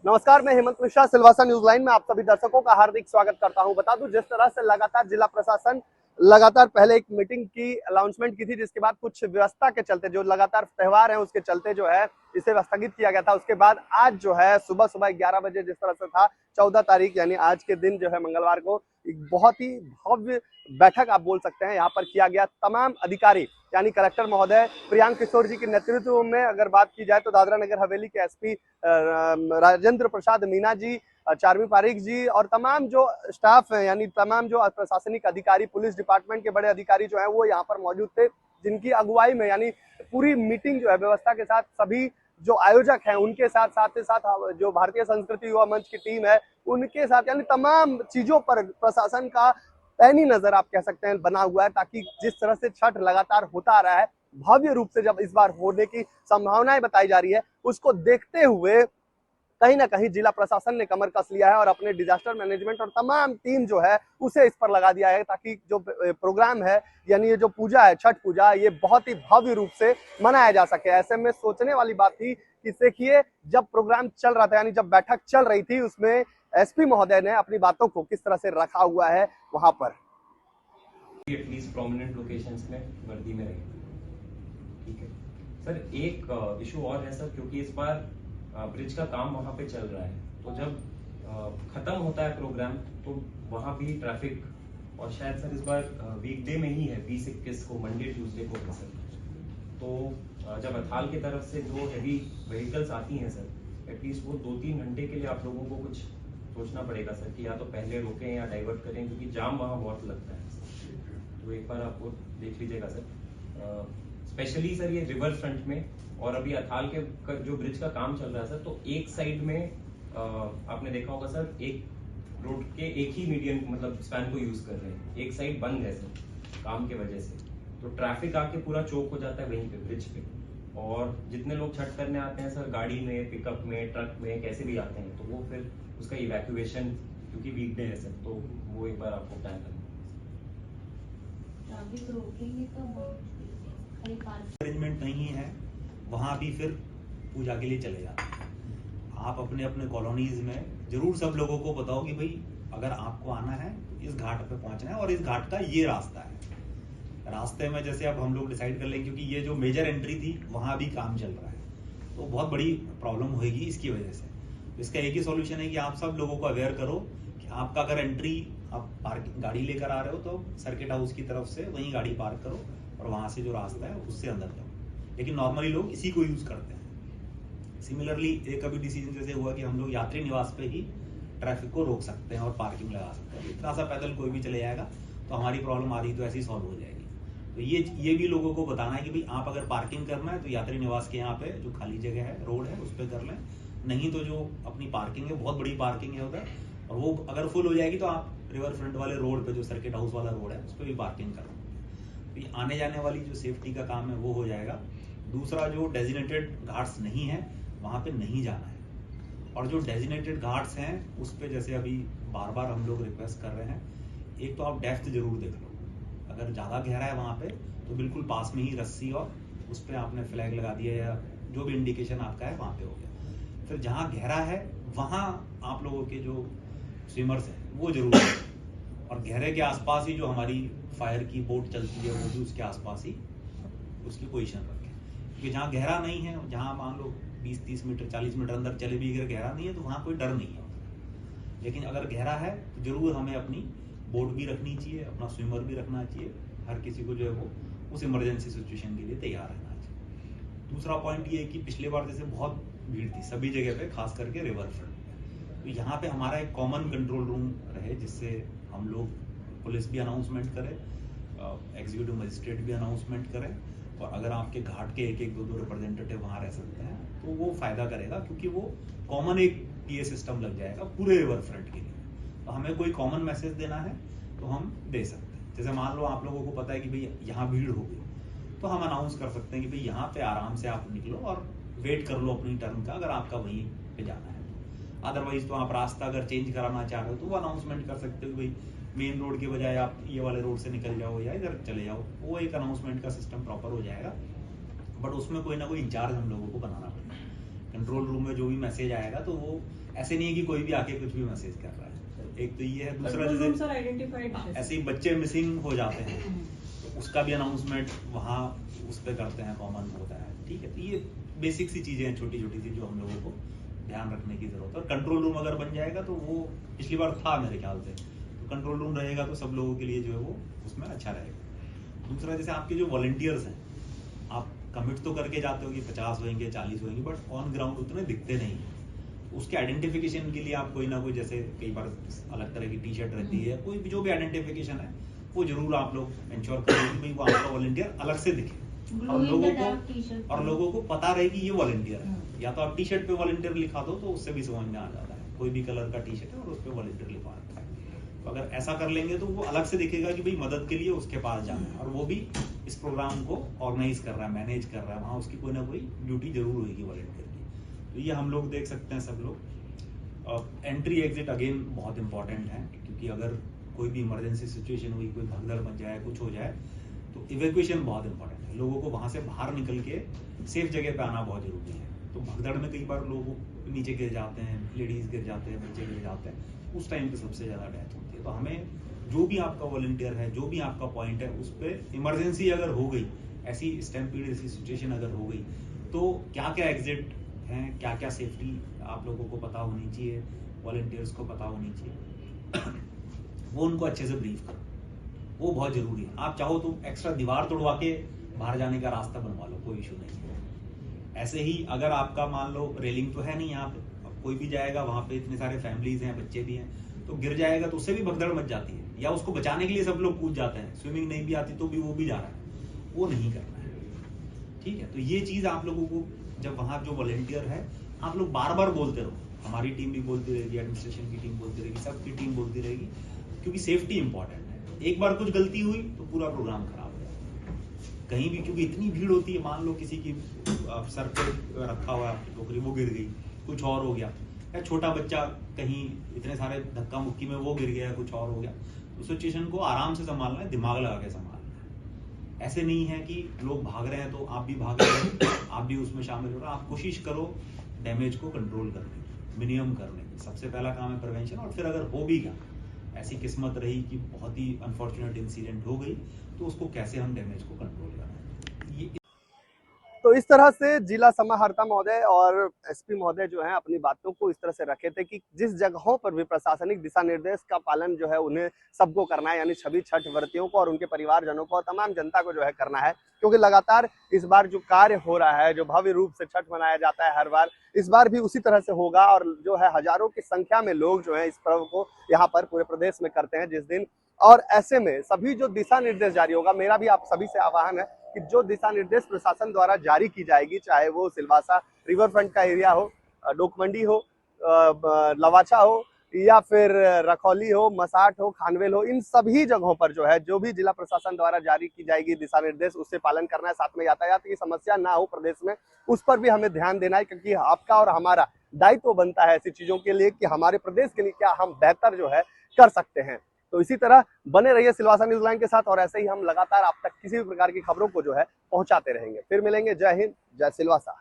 नमस्कार, मैं Hemant Mishra, Silvassa news line में आप सभी दर्शकों का हार्दिक स्वागत करता हूं। बता दूं, जिस तरह से लगातार जिला प्रशासन लगातार पहले एक मीटिंग की अनाउंसमेंट की थी, जिसके बाद कुछ व्यवस्था के चलते जो लगातार त्योहार है उसके चलते जो है इसे स्थगित किया गया था। उसके बाद आज जो है सुबह सुबह 11 बजे जिस तरह से था 14 तारीख यानी आज के दिन जो है मंगलवार को एक बहुत ही भव्य बैठक आप बोल सकते हैं यहाँ पर किया गया। तमाम अधिकारी यानी कलेक्टर महोदय प्रियांक किशोर जी के नेतृत्व में अगर बात की जाए तो दादरा नगर हवेली के एसपी राजेंद्र प्रसाद मीना जी, चार्मी पारिक जी और तमाम जो स्टाफ है यानी तमाम जो प्रशासनिक अधिकारी, पुलिस डिपार्टमेंट के बड़े अधिकारी जो है वो यहाँ पर मौजूद थे, जिनकी अगुवाई में यानी पूरी मीटिंग जो है व्यवस्था के साथ सभी जो आयोजक हैं उनके साथ साथ ही साथ जो भारतीय संस्कृति युवा मंच की टीम है उनके साथ यानी तमाम चीजों पर प्रशासन का पैनी नजर आप कह सकते हैं बना हुआ है, ताकि जिस तरह से छठ लगातार होता आ रहा है भव्य रूप से जब इस बार होने की संभावनाएं बताई जा रही है, उसको देखते हुए कहीं ना कहीं जिला प्रशासन ने कमर कस लिया है और अपने डिजास्टर मैनेजमेंट और तमाम टीम जो है उसे इस पर लगा दिया है, ताकि जो प्रोग्राम है यानी ये जो पूजा है छठ पूजा, ये बहुत ही भव्य रूप से मनाया जा सके। ऐसे में सोचने वाली बात थी कि देखिए जब प्रोग्राम चल रहा था यानी जब बैठक चल रही थी उसमें एसपी महोदय ने अपनी बातों को किस तरह से रखा हुआ है वहां पर। एटलीस्ट प्रोमिनेंट लोकेशंस में वर्दी में रहे। ठीक है सर, एक इशू और है सर, क्योंकि इस बार ब्रिज का काम वहां पे चल रहा है, तो जब खत्म होता है प्रोग्राम तो वहां भी ट्रैफिक, और शायद सर इस बार वीकडे में ही है, 20-21 को, मंडे ट्यूसडे को है सर। तो जब अथाल की तरफ से जो हैवी व्हीकल्स आती हैं सर, एटलीस्ट वो 2-3 घंटे के लिए आप लोगों को कुछ सोचना पड़ेगा सर कि या तो पहले रोकें या डाइवर्ट करें, क्योंकि जाम वहाँ बहुत लगता है। तो एक बार आपको देख लीजिएगा सर, स्पेशली सर ये रिवर फ्रंट में, और अभी अथाल के जो ब्रिज का काम चल रहा है सर, तो एक साइड में आपने देखा होगा सर, एक रोड के एक ही मीडियम मतलब स्पैन को यूज कर रहे हैं, एक साइड बंद है सर काम के वजह से, तो ट्रैफिक आके पूरा चौक हो जाता है वहीं पे ब्रिज पे। और जितने लोग छठ करने आते हैं सर, गाड़ी में, पिकअप में, ट्रक में, कैसे भी आते हैं, तो वो फिर उसका इवैक्यूएशन, क्योंकि वीकडे है सर, तो वो एक बार आपको प्लान करना अरेंजमेंट नहीं है, वहाँ भी फिर पूजा के लिए चले जाते हैं। आप अपने अपने कॉलोनीज में जरूर सब लोगों को बताओ कि भाई अगर आपको आना है इस घाट पे पहुंचना है और इस घाट का ये रास्ता है। रास्ते में जैसे अब हम लोग डिसाइड कर लें, क्योंकि ये जो मेजर एंट्री थी वहाँ भी काम चल रहा है, तो बहुत बड़ी प्रॉब्लम होगी इसकी वजह से। इसका एक ही सॉल्यूशन है कि आप सब लोगों को अवेयर करो कि आपका अगर एंट्री, आप पार्किंग गाड़ी लेकर आ रहे हो तो सर्किट हाउस की तरफ से वहीं गाड़ी पार्क करो और वहां से जो रास्ता है उससे अंदर जाओ। लेकिन नॉर्मली लोग इसी को यूज करते हैं। सिमिलरली एक अभी डिसीजन जैसे हुआ कि हम लोग यात्री निवास पे ही ट्रैफिक को रोक सकते हैं और पार्किंग लगा सकते हैं। इतना सा पैदल कोई भी चले जाएगा तो हमारी प्रॉब्लम आ रही तो ऐसी सॉल्व हो जाएगी। तो ये भी लोगों को बताना है कि भाई आप अगर पार्किंग करना है तो यात्री निवास के यहाँ पे जो खाली जगह है, रोड है, उस पर कर लें, नहीं तो जो अपनी पार्किंग है, बहुत बड़ी पार्किंग है उधर, और वो अगर फुल हो जाएगी तो आप रिवर फ्रंट वाले रोड पे जो सर्किट हाउस वाला रोड है उस पर भी पार्किंग करो। तो ये आने जाने वाली जो सेफ्टी का काम है वो हो जाएगा। दूसरा, जो डेजिनेटेड घाट्स नहीं है वहाँ पे नहीं जाना है, और जो डेजिनेटेड घाट्स हैं उस पर जैसे अभी बार बार हम लोग रिक्वेस्ट कर रहे हैं, एक तो आप डेप्थ जरूर देख लो। अगर ज़्यादा गहरा है वहाँ पे तो बिल्कुल पास में ही रस्सी और उस पर आपने फ्लैग लगा दिया या जो भी इंडिकेशन आपका है वहाँ पे हो गया। फिर जहाँ गहरा है वहाँ आप लोगों के जो स्विमर्स हैं वो जरूर है, और गहरे के आसपास ही जो हमारी फायर की बोट चलती है वो भी उसके आसपास ही उसकी पोजीशन रखें। क्योंकि जहाँ गहरा नहीं है, जहाँ मान लो 20-30 मीटर 40 मीटर अंदर चले भी अगर गहरा नहीं है तो वहाँ कोई डर नहीं है। लेकिन अगर गहरा है तो जरूर हमें अपनी बोट भी रखनी चाहिए, अपना स्विमर भी रखना चाहिए। हर किसी को जो है वो उस इमरजेंसी सिचुएशन के लिए तैयार रहना चाहिए। दूसरा पॉइंट ये है कि पिछले बार जैसे बहुत भीड़ थी सभी जगह पे, खास करके रिवर फ्रंट पे, तो यहाँ पे हमारा एक कॉमन कंट्रोल रूम रहे, जिससे हम लोग, पुलिस भी अनाउंसमेंट करे, एग्जीक्यूटिव मजिस्ट्रेट भी अनाउंसमेंट करें, और अगर आपके घाट के एक 2 रिप्रेजेंटेटिव वहाँ रह सकते हैं तो वो फायदा करेगा, क्योंकि वो कॉमन एक पीए सिस्टम लग जाएगा पूरे रिवर फ्रंट के लिए। तो हमें कोई कॉमन मैसेज देना है तो हम दे सकते हैं। जैसे मान लो आप लोगों को पता है कि भाई यहाँ भीड़ हो गई, तो हम अनाउंस कर सकते हैं कि भाई यहाँ पे आराम से आप निकलो और वेट कर लो अपनी टर्न का, अगर आपका वहीं पे जाना है तो। अदरवाइज तो आप रास्ता अगर चेंज कराना चाह रहे हो तो वो अनाउंसमेंट कर सकते हो कि भाई मेन रोड के बजाय आप ये वाले रोड से निकल जाओ या इधर चले जाओ। वो एक अनाउंसमेंट का सिस्टम प्रॉपर हो जाएगा, बट उसमें कोई ना कोई इंचार्ज हम लोगों को बनाना पड़ेगा। कंट्रोल रूम में जो भी मैसेज आएगा तो वो ऐसे नहीं है कि कोई भी आके कुछ भी मैसेज कर रहा है। एक तो ये है, दूसरा जैसे ऐसे ही बच्चे मिसिंग हो जाते हैं तो उसका भी अनाउंसमेंट वहाँ उस पर करते हैं, कॉमन होता है, ठीक है। तो ये बेसिक सी चीजें हैं, छोटी छोटी सी, जो हम लोगों को ध्यान रखने की जरूरत है। और कंट्रोल रूम अगर बन जाएगा तो वो पिछली बार था मेरे ख्याल से, तो कंट्रोल रूम रहेगा तो सब लोगों के लिए जो है वो उसमें अच्छा रहेगा। दूसरा जैसे आपके जो वॉलंटियर्स हैं, आप कमिट तो करके जाते हो कि 50 होंगे 40 होंगे, बट ऑन ग्राउंड उतने दिखते नहीं। उसके आइडेंटिफिकेशन के लिए आप कोई ना कोई, जैसे कई बार अलग तरह की टी शर्ट रहती है, कोई भी जो भी आइडेंटिफिकेशन है वो जरूर आप लोग इंश्योर करें कि भाई वो आपका वॉलंटियर अलग से दिखे और लोगों को पता रहे कि ये वॉलंटियर है। या तो आप टी शर्ट पे वॉलंटियर लिखा दो तो उससे भी समझ में आ जाता है, कोई भी कलर का टी शर्ट है और उस पर वॉलंटियर लिखा रहता है। तो अगर ऐसा कर लेंगे तो वो अलग से दिखेगा कि भाई मदद के लिए उसके पास जाना है, और वो भी इस प्रोग्राम को ऑर्गेनाइज कर रहा है, मैनेज कर रहा है, वहाँ उसकी कोई ना कोई ड्यूटी जरूर होगी वॉलंटियर की। तो ये हम लोग देख सकते हैं सब लोग। एंट्री एग्जिट अगेन बहुत इंपॉर्टेंट है, क्योंकि अगर कोई भी इमरजेंसी सिचुएशन हुई, कोई भगदड़ मच जाए, कुछ हो जाए, तो इवैक्यूएशन बहुत इंपॉर्टेंट है। लोगों को वहाँ से बाहर निकल के सेफ जगह पे आना बहुत जरूरी है। तो भगदड़ में कई बार लोग नीचे गिर जाते हैं, लेडीज गिर जाते हैं, बच्चे गिर जाते हैं, उस टाइम पे सबसे ज़्यादा डेथ होती है। तो हमें जो भी आपका वॉलंटियर है, जो भी आपका पॉइंट है, उस पर इमरजेंसी अगर हो गई, ऐसी स्टैम्पीड ऐसी सिचुएशन अगर हो गई, तो क्या क्या एग्जिट हैं, क्या क्या सेफ्टी आप लोगों को पता होनी चाहिए, वॉलंटियर्स को पता होनी चाहिए, वो उनको अच्छे से ब्रीफ करो, वो बहुत जरूरी है। आप चाहो तो एक्स्ट्रा दीवार तोड़वा के बाहर जाने का रास्ता बनवा लो, कोई इशू नहीं है। ऐसे ही अगर आपका मान लो रेलिंग तो है नहीं यहाँ पे, अब कोई भी जाएगा वहाँ पे, इतने सारे फैमिलीज हैं, बच्चे भी हैं, तो गिर जाएगा तो उससे भी भगदड़ मच जाती है, या उसको बचाने के लिए सब लोग कूद जाते हैं, स्विमिंग नहीं भी आती तो भी वो भी जा रहा है, वो नहीं करना है, ठीक है। तो ये चीज आप लोगों को, जब वहाँ जो वॉलंटियर है, आप लोग बार बार बोलते रहो, हमारी टीम भी बोलती रहेगी, एडमिनिस्ट्रेशन की टीम बोलती रहेगी, सबकी टीम बोलती रहेगी, क्योंकि सेफ्टी इंपॉर्टेंट है। एक बार कुछ गलती हुई तो पूरा प्रोग्राम खराब हो जाएगा कहीं भी, क्योंकि इतनी भीड़ होती है। मान लो किसी की सर पे रखा हुआ टोकरी, वो गिर गई, कुछ और हो गया, या छोटा बच्चा कहीं इतने सारे धक्का मुक्की में वो गिर गया, कुछ और हो गया, तो सिचुएशन को आराम से संभालना है, दिमाग लगा के संभालना है। ऐसे नहीं है कि लोग भाग रहे हैं तो आप भी भाग रहे हो, आप भी उसमें शामिल हो रहे हो। आप कोशिश करो डैमेज को कंट्रोल करने की, मिनिमम करने की। सबसे पहला काम है प्रिवेंशन, और फिर अगर हो भी गया, ऐसी किस्मत रही कि बहुत ही अनफॉर्चुनेट इंसिडेंट हो गई, तो उसको कैसे हम डैमेज को कंट्रोल करें। ये तो इस तरह से जिला समाहर्ता महोदय और एसपी महोदय जो हैं अपनी बातों को इस तरह से रखे थे कि जिस जगहों पर भी प्रशासनिक दिशा निर्देश का पालन जो है उन्हें सबको करना है, यानी सभी छठ व्रतियों को और उनके परिवारजनों को और तमाम जनता को जो है करना है, क्योंकि लगातार इस बार जो कार्य हो रहा है, जो भव्य रूप से छठ मनाया जाता है हर बार, इस बार भी उसी तरह से होगा। और जो है हजारों की संख्या में लोग जो है इस पर्व को यहाँ पर पूरे प्रदेश में करते हैं जिस दिन। और ऐसे में सभी जो दिशा निर्देश जारी होगा, मेरा भी आप सभी से आह्वान है कि जो दिशा निर्देश प्रशासन द्वारा जारी की जाएगी, चाहे वो सिलवासा रिवर फ्रंट का एरिया हो, डोकमंडी हो, लवाचा हो, या फिर रखौली हो, मसाट हो, खानवेल हो, इन सभी जगहों पर जो है जो भी जिला प्रशासन द्वारा जारी की जाएगी दिशा निर्देश, उससे पालन करना है। साथ में यातायात की समस्या ना हो प्रदेश में, उस पर भी हमें ध्यान देना है, क्योंकि आपका और हमारा दायित्व बनता है ऐसी चीजों के लिए कि हमारे प्रदेश के लिए क्या हम बेहतर जो है कर सकते हैं। तो इसी तरह बने रहिए सिलवासा न्यूज लाइन के साथ, और ऐसे ही हम लगातार आप तक किसी भी प्रकार की खबरों को जो है पहुंचाते रहेंगे। फिर मिलेंगे। जय हिंद, जय सिलवासा।